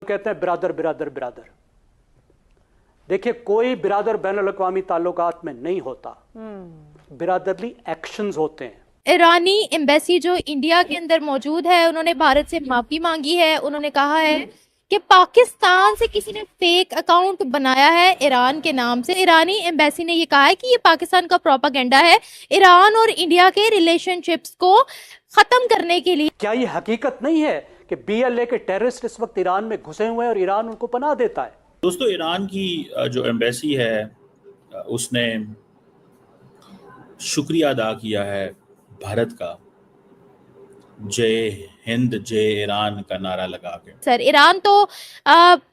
कहते हैं बिरादर बिरादर बिरादर। देखिए, कोई बिरादर बैनुल अक़वामी ताल्लुकात में नहीं होता, बिरादरली एक्शंस होते हैं। ईरानी एम्बेसी जो इंडिया के अंदर मौजूद है, उन्होंने भारत से माफी मांगी है। उन्होंने कहा है कि पाकिस्तान से किसी ने फेक अकाउंट बनाया है ईरान के नाम से। ईरानी एम्बेसी ने ये कहा है कि ये पाकिस्तान का प्रोपागेंडा है ईरान और इंडिया के रिलेशनशिप्स को खत्म करने के लिए। क्या ये हकीकत नहीं है कि BLA के टेररिस्ट इस वक्त ईरान में घुसे हुए हैं और ईरान उनको पनाह देता है? दोस्तों, ईरान की जो एम्बेसी है उसने शुक्रिया अदा किया है भारत का, जय हिंद जय ईरान का नारा लगा के। सर, ईरान तो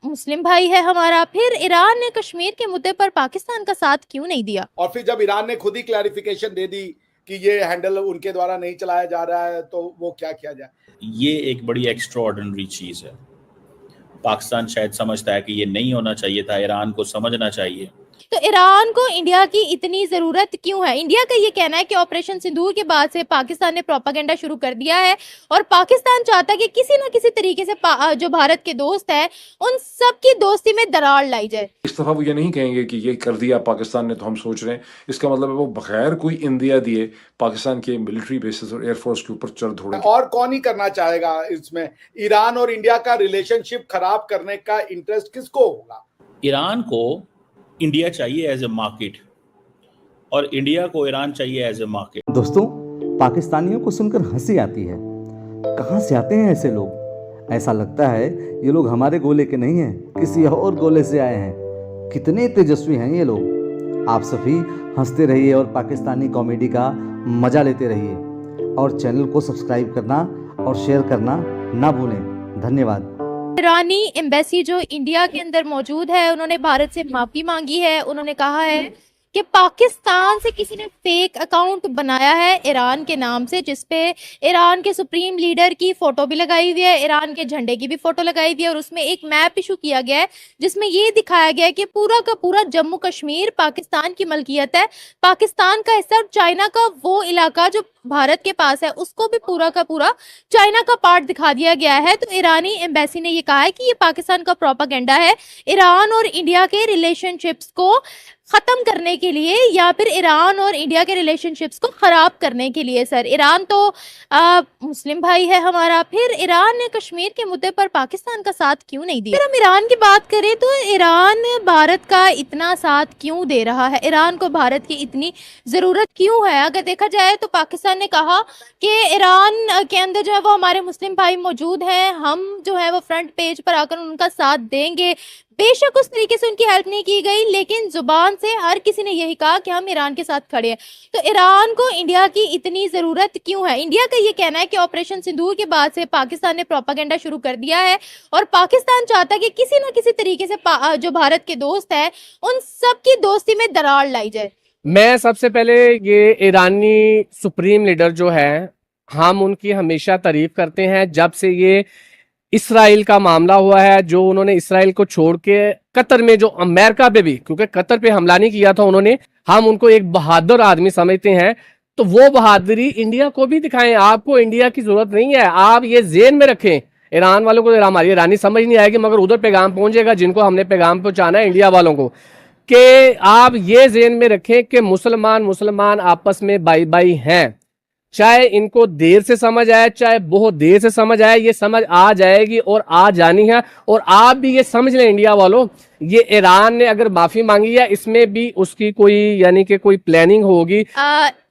मुस्लिम भाई है हमारा, फिर ईरान ने कश्मीर के मुद्दे पर पाकिस्तान का साथ क्यों नहीं दिया? और फिर जब ईरान ने खुद ही क्लैरिफिकेशन दे दी कि ये हैंडल उनके द्वारा नहीं चलाया जा रहा है, तो वो क्या किया जाए? ये एक बड़ी एक्स्ट्राऑर्डिनरी चीज़ है। पाकिस्तान शायद समझता है कि ये नहीं होना चाहिए था, ईरान को समझना चाहिए। तो ईरान को इंडिया की इतनी जरूरत क्यों है? इंडिया का ये कहना है कि ऑपरेशन सिंदूर के बाद से पाकिस्तान ने प्रोपागेंडा शुरू कर दिया है और पाकिस्तान चाहता है कि किसी ना किसी तरीके से जो भारत के दोस्त हैं उन सब की दोस्ती में दरार लाई जाए। इस दफा वो ये नहीं कहेंगे कि ये कर दिया पाकिस्तान ने तो हम सोच रहे हैं। इसका मतलब है वो बगैर कोई इंदिया दिए पाकिस्तान के मिलिट्री बेसिस और एयरफोर्स के ऊपर चढ़ दौड़े। और कौन ही करना चाहेगा इसमें? ईरान और इंडिया का रिलेशनशिप खराब करने का इंटरेस्ट किसको होगा? ईरान को इंडिया चाहिए एज ए मार्केट और इंडिया को ईरान चाहिए एज ए मार्केट। दोस्तों, पाकिस्तानियों को सुनकर हंसी आती है। कहाँ से आते हैं ऐसे लोग? ऐसा लगता है ये लोग हमारे गोले के नहीं हैं, किसी और गोले से आए हैं। कितने तेजस्वी हैं ये लोग। आप सभी हंसते रहिए और पाकिस्तानी कॉमेडी का मजा लेते रहिए और चैनल को सब्सक्राइब करना और शेयर करना ना भूलें। धन्यवाद। ईरानी एम्बेसी जो इंडिया के अंदर मौजूद है, उन्होंने भारत से माफी मांगी है। उन्होंने कहा है कि पाकिस्तान से किसी ने फेक अकाउंट बनाया है ईरान के नाम से, जिसपे ईरान के सुप्रीम लीडर की फोटो भी लगाई हुई है, ईरान के झंडे की भी फोटो लगाई हुई है और उसमें एक मैप इशू किया गया है जिसमें ये दिखाया गया है कि पूरा का पूरा जम्मू कश्मीर पाकिस्तान की मलकियत है, पाकिस्तान का हिस्सा। और चाइना का वो इलाका जो भारत के पास है उसको भी पूरा का पूरा चाइना का पार्ट दिखा दिया गया है। तो ईरानी एम्बेसी ने ये कहा है कि ये पाकिस्तान का प्रोपागेंडा है ईरान और इंडिया के रिलेशनशिप्स को खत्म करने के लिए या फिर ईरान और इंडिया के रिलेशनशिप्स को खराब करने के लिए। सर, ईरान तो मुस्लिम भाई है हमारा, फिर ईरान ने कश्मीर के मुद्दे पर पाकिस्तान का साथ क्यों नहीं दिया? फिर हम ईरान की बात करें तो ईरान भारत का इतना साथ क्यों दे रहा है? ईरान को भारत की इतनी जरूरत क्यों है? अगर देखा जाए तो पाकिस्तान ने कहा कि ईरान के अंदर जो है वो हमारे मुस्लिम भाई मौजूद हैं, हम जो है वो फ्रंट पेज पर आकर उनका साथ देंगे। बेशक उस तरीके से उनकी हेल्प नहीं की गई, लेकिन जुबान से हर किसी ने यही कहा कि हम ईरान के साथ खड़े हैं। तो ईरान को इंडिया की इतनी जरूरत क्यों है? इंडिया का ये कहना है कि ऑपरेशन सिंदूर के बाद से पाकिस्तान ने प्रोपागेंडा शुरू कर दिया है और पाकिस्तान चाहता है कि किसी ना किसी तरीके से जो भारत के दोस्त हैं उन सब की दोस्ती में दरार लाई जाए। मैं सबसे पहले ये ईरानी सुप्रीम लीडर जो है, हम उनकी हमेशा तारीफ करते हैं। जब से ये इसराइल का मामला हुआ है, जो उन्होंने इसराइल को छोड़ के कतर में, जो अमेरिका पे भी, क्योंकि कतर पे हमला नहीं किया था उन्होंने, हम उनको एक बहादुर आदमी समझते हैं। तो वो बहादुरी इंडिया को भी दिखाएं। आपको इंडिया की जरूरत नहीं है, आप ये ज़हन में रखें। ईरान वालों को हमारी ईरानी समझ नहीं आएगी, मगर उधर पैगाम पहुंचेगा जिनको हमने पैगाम पहुंचाना है इंडिया वालों को, कि आप ये ज़हन में रखें कि मुसलमान आपस में भाई भाई हैं। चाहे इनको देर से समझ आए, चाहे बहुत देर से समझ आए, ये समझ आ जाएगी और आ जानी है। और आप भी ये समझ लें इंडिया वालों, ये ईरान ने अगर माफी मांगी है, इसमें भी उसकी कोई यानी कि कोई प्लानिंग होगी।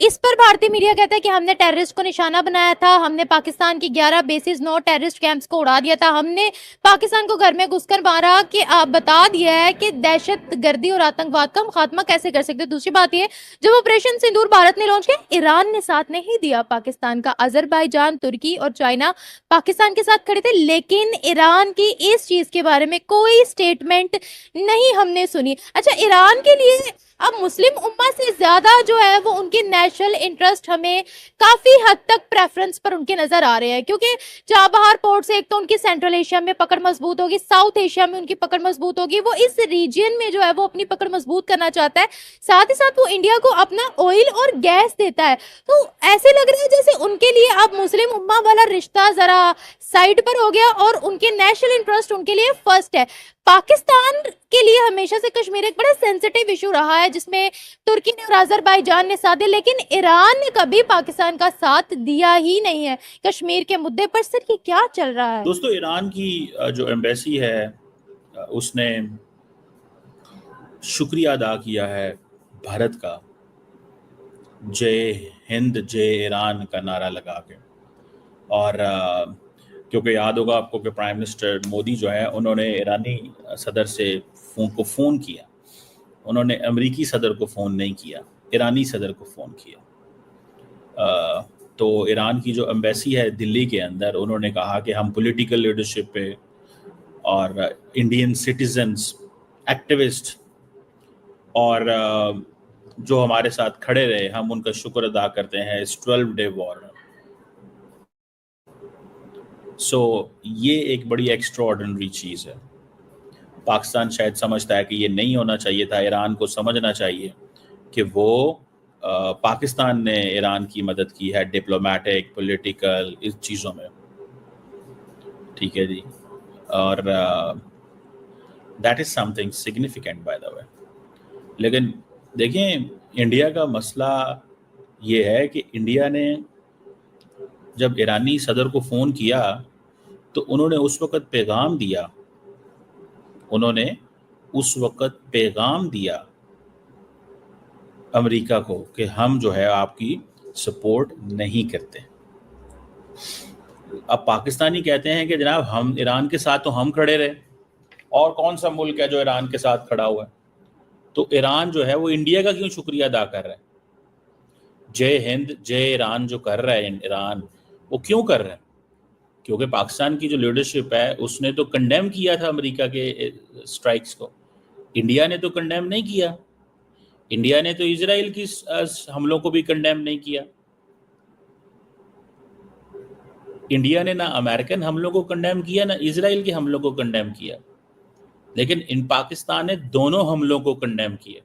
इस पर भारतीय मीडिया कहता है कि हमने टेररिस्ट को निशाना बनाया था, हमने पाकिस्तान की 11 बेसिस 9 टेररिस्ट कैंप्स को उड़ा दिया था, हमने पाकिस्तान को घर में घुसकर मारा, कि आप बता दिया है कि दहशत गर्दी और आतंकवाद का हम खात्मा कैसे कर सकते। दूसरी बात ये, जब ऑपरेशन सिंदूर भारत ने लॉन्च किया, ईरान ने साथ नहीं दिया पाकिस्तान का। अजरबैजान, तुर्की और चाइना पाकिस्तान के साथ खड़े थे, लेकिन ईरान की इस चीज के बारे में कोई स्टेटमेंट नहीं हमने सुनी। अच्छा, ईरान के लिए अब मुस्लिम उम्मा से ज्यादा जो है वो उनके नेशनल इंटरेस्ट हमें काफी हद तक प्रेफरेंस पर उनके नजर आ रहे हैं, क्योंकि चाबहार पोर्ट से एक तो उनकी सेंट्रल एशिया में पकड़ मजबूत होगी, साउथ एशिया में उनकी पकड़ मजबूत होगी, वो इस रीजन में जो है वो अपनी पकड़ मजबूत करना चाहता है, साथ ही साथ वो इंडिया को अपना ऑयल और गैस देता है। तो ऐसे लग रहा है जैसे उनके लिए अब मुस्लिम उम्मा वाला रिश्ता जरा साइड पर हो गया और उनके नेशनल इंटरेस्ट उनके लिए फर्स्ट है। पाकिस्तान के लिए हमेशा से कश्मीर एक बड़ा सेंसिटिव इशू रहा है, जिसमें तुर्की ने और अजरबैजान ने साथ दिया, लेकिन ईरान ने कभी पाकिस्तान का साथ दिया ही नहीं है कश्मीर के मुद्दे पर। सर ये क्या चल रहा है? दोस्तों, ईरान की जो एम्बेसी है उसने शुक्रिया अदा किया है भारत का, जय हिंद जय ईरान का नारा लगा के। और क्योंकि याद होगा आपको कि प्राइम मिनिस्टर मोदी जो है उन्होंने ईरानी सदर से फ़ोन किया, उन्होंने अमेरिकी सदर को फ़ोन नहीं किया, ईरानी सदर को फ़ोन किया। तो ईरान की जो एम्बेसी है दिल्ली के अंदर, उन्होंने कहा कि हम पॉलिटिकल लीडरशिप पे और इंडियन सिटीजन्स, एक्टिविस्ट और जो हमारे साथ खड़े रहे, हम उनका शुक्र अदा करते हैं इस 12 डे वॉर में। सो ये एक बड़ी एक्स्ट्राऑर्डिनरी चीज़ है। पाकिस्तान शायद समझता है कि ये नहीं होना चाहिए था, ईरान को समझना चाहिए कि वो पाकिस्तान ने ईरान की मदद की है डिप्लोमेटिक, पॉलिटिकल, इस चीज़ों में, ठीक है जी। और that is something significant by the way. लेकिन देखें, इंडिया का मसला ये है कि इंडिया ने जब ईरानी सदर को फ़ोन किया तो उन्होंने उस वक़्त पैगाम दिया अमेरिका को कि हम जो है आपकी सपोर्ट नहीं करते। अब पाकिस्तानी कहते हैं कि जनाब हम ईरान के साथ तो हम खड़े रहे, और कौन सा मुल्क है जो ईरान के साथ खड़ा हुआ है? तो ईरान जो है वो इंडिया का क्यों शुक्रिया अदा कर रहा है? जय हिंद जय ईरान जो कर रहा है ईरान, वो क्यों कर रहा है? क्योंकि पाकिस्तान की जो लीडरशिप है उसने तो कंडेम किया था अमेरिका के स्ट्राइक्स को, इंडिया ने तो कंडेम नहीं किया। इंडिया ने तो इजराइल की हमलों को भी कंडेम नहीं किया। इंडिया ने ना अमेरिकन हमलों को कंडेम किया, ना इजराइल के हमलों को कंडेम किया, लेकिन इन पाकिस्तान ने दोनों हमलों को कंडेम किया।